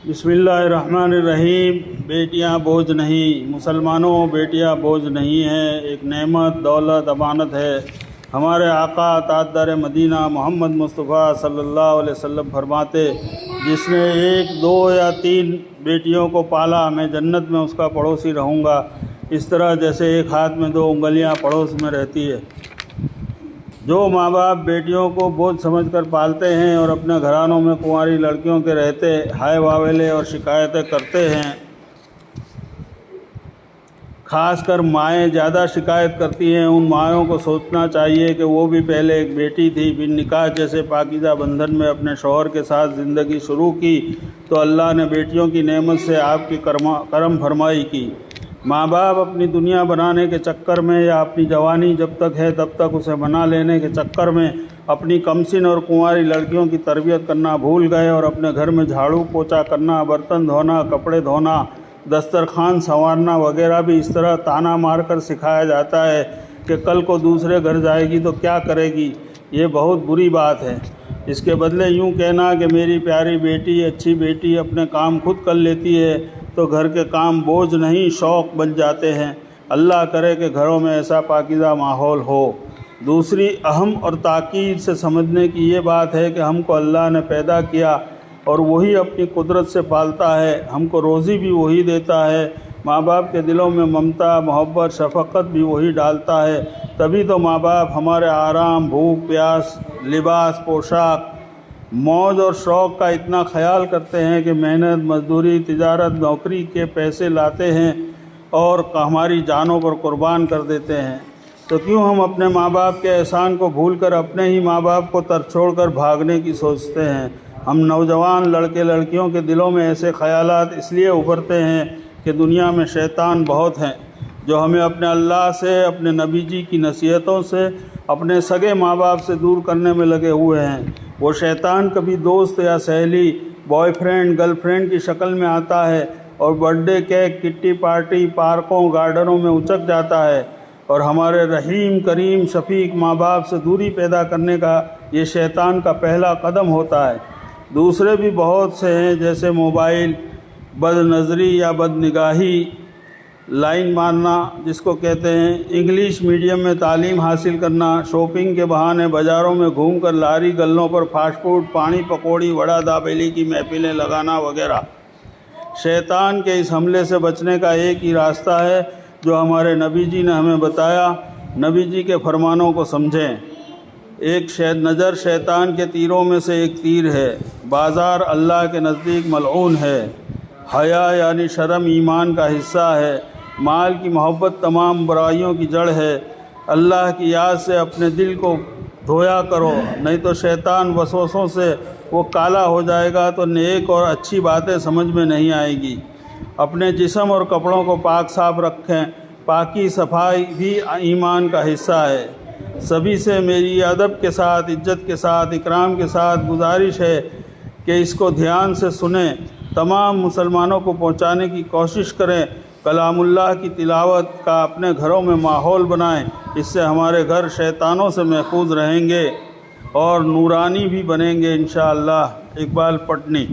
بسم اللہ الرحمن الرحیم۔ بیٹیاں بوجھ نہیں، مسلمانوں بیٹیاں بوجھ نہیں ہیں، ایک نعمت، دولت، امانت ہے۔ ہمارے آقا تاجدار مدینہ محمد مصطفیٰ صلی اللہ علیہ وسلم فرماتے، جس نے 1، 2 یا 3 بیٹیوں کو پالا، میں جنت میں اس کا پڑوسی رہوں گا، اس طرح جیسے ایک ہاتھ میں 2 انگلیاں پڑوس میں رہتی ہے۔ جو ماں باپ بیٹیوں کو بوجھ سمجھ کر پالتے ہیں اور اپنے گھرانوں میں کنواری لڑکیوں کے رہتے ہائے واویلے اور شکایتیں کرتے ہیں، خاص کر مائیں زیادہ شکایت کرتی ہیں، ان مائوں کو سوچنا چاہیے کہ وہ بھی پہلے ایک بیٹی تھی، بن نکاح جیسے پاکیزہ بندھن میں اپنے شوہر کے ساتھ زندگی شروع کی تو اللہ نے بیٹیوں کی نعمت سے آپ کی کرم فرمائی کی۔ ماں باپ اپنی دنیا بنانے کے چکر میں یا اپنی جوانی جب تک ہے تب تک اسے بنا لینے کے چکر میں اپنی کمسن اور کنواری لڑکیوں کی تربیت کرنا بھول گئے، اور اپنے گھر میں جھاڑو پوچھا کرنا، برتن دھونا، کپڑے دھونا، دسترخوان سنوارنا وغیرہ بھی اس طرح طعنہ مار کر سکھایا جاتا ہے کہ کل کو دوسرے گھر جائے گی تو کیا کرے گی۔ یہ بہت بری بات ہے۔ اس کے بدلے یوں کہنا کہ میری پیاری بیٹی، اچھی بیٹی اپنے کام خود کر لیتی ہے تو گھر کے کام بوجھ نہیں شوق بن جاتے ہیں۔ اللہ کرے کہ گھروں میں ایسا پاکیزہ ماحول ہو۔ دوسری اہم اور تاکید سے سمجھنے کی یہ بات ہے کہ ہم کو اللہ نے پیدا کیا اور وہی اپنی قدرت سے پالتا ہے، ہم کو روزی بھی وہی دیتا ہے، ماں باپ کے دلوں میں ممتا، محبت، شفقت بھی وہی ڈالتا ہے، تبھی تو ماں باپ ہمارے آرام، بھوک، پیاس، لباس، پوشاک، موج اور شوق کا اتنا خیال کرتے ہیں کہ محنت، مزدوری، تجارت، نوکری کے پیسے لاتے ہیں اور ہماری جانوں پر قربان کر دیتے ہیں۔ تو کیوں ہم اپنے ماں باپ کے احسان کو بھول کر اپنے ہی ماں باپ کو تر چھوڑ کر بھاگنے کی سوچتے ہیں؟ ہم نوجوان لڑکے لڑکیوں کے دلوں میں ایسے خیالات اس لیے ابھرتے ہیں کہ دنیا میں شیطان بہت ہیں جو ہمیں اپنے اللہ سے، اپنے نبی جی کی نصیحتوں سے، اپنے سگے ماں باپ سے دور کرنے میں لگے ہوئے ہیں۔ وہ شیطان کبھی دوست یا سہیلی، بوائے فرینڈ، گرل فرینڈ کی شکل میں آتا ہے اور برتھ ڈے کیک، کٹی پارٹی، پارکوں، گارڈنوں میں اچک جاتا ہے، اور ہمارے رحیم، کریم، شفیق ماں باپ سے دوری پیدا کرنے کا یہ شیطان کا پہلا قدم ہوتا ہے۔ دوسرے بھی بہت سے ہیں، جیسے موبائل، بد نظری یا بد نگاہی، لائن مارنا جس کو کہتے ہیں، انگلش میڈیم میں تعلیم حاصل کرنا، شاپنگ کے بہانے بازاروں میں گھوم کر لاری گلوں پر فاسٹ فوڈ، پانی پکوڑی، وڑا دابیلی کی محفلیں لگانا وغیرہ۔ شیطان کے اس حملے سے بچنے کا ایک ہی راستہ ہے جو ہمارے نبی جی نے ہمیں بتایا۔ نبی جی کے فرمانوں کو سمجھیں۔ ایک نظر شیطان کے تیروں میں سے ایک تیر ہے۔ بازار اللہ کے نزدیک ملعون ہے۔ حیا یعنی شرم ایمان کا حصہ ہے۔ مال کی محبت تمام برائیوں کی جڑ ہے۔ اللہ کی یاد سے اپنے دل کو دھویا کرو، نہیں تو شیطان وسوسوں سے وہ کالا ہو جائے گا تو نیک اور اچھی باتیں سمجھ میں نہیں آئے گی۔ اپنے جسم اور کپڑوں کو پاک صاف رکھیں۔ پاکی صفائی بھی ایمان کا حصہ ہے۔ سبھی سے میری ادب کے ساتھ، عزت کے ساتھ، اکرام کے ساتھ گزارش ہے کہ اس کو دھیان سے سنیں، تمام مسلمانوں کو پہنچانے کی کوشش کریں۔ کلام اللہ کی تلاوت کا اپنے گھروں میں ماحول بنائیں، اس سے ہمارے گھر شیطانوں سے محفوظ رہیں گے اور نورانی بھی بنیں گے انشاءاللہ۔ اقبال پٹنی۔